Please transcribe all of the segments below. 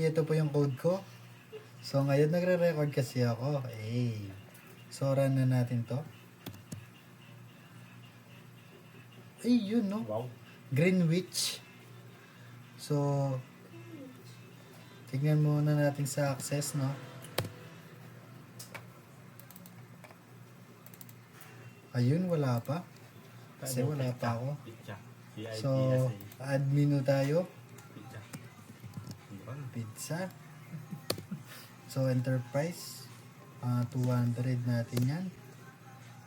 Ito po yung code ko. So ngayon nagre-record kasi ako. So run na natin to. Yun no. Wow. Greenwich. So tignan muna natin sa access no. Ayun, wala pa. Kasi wala pa ako. So, admin tayo. Pizza. So, enterprise. 200 natin yan.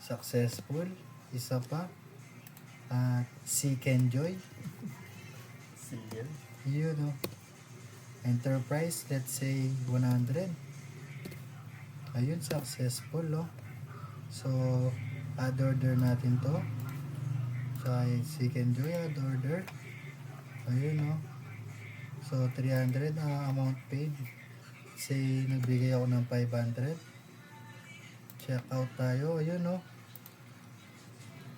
Successful. Isa pa. Seek and Joy. Yun o. Enterprise, let's say 100. Ayun, successful o. So, add order natin to. So, Seek and Joy, add order. Ayun o. So, 300 amount paid. Say, nagbigay ako ng 500. Check out tayo. Ayun o.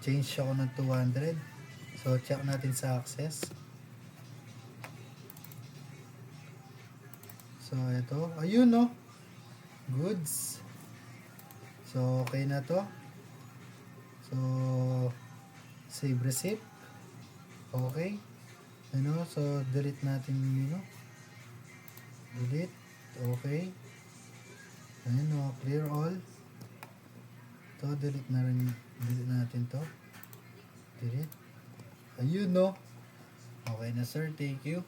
Change ako ng 200. So, check natin sa access. So, ito. Ayun o. Goods. So, okay na to. So, save receipt. Okay. Ano, so delete natin yun. Delete. Okay. Ayun o, clear all. To, delete na rin. Delete natin to. Delete. Ayun o. Okay na sir, thank you.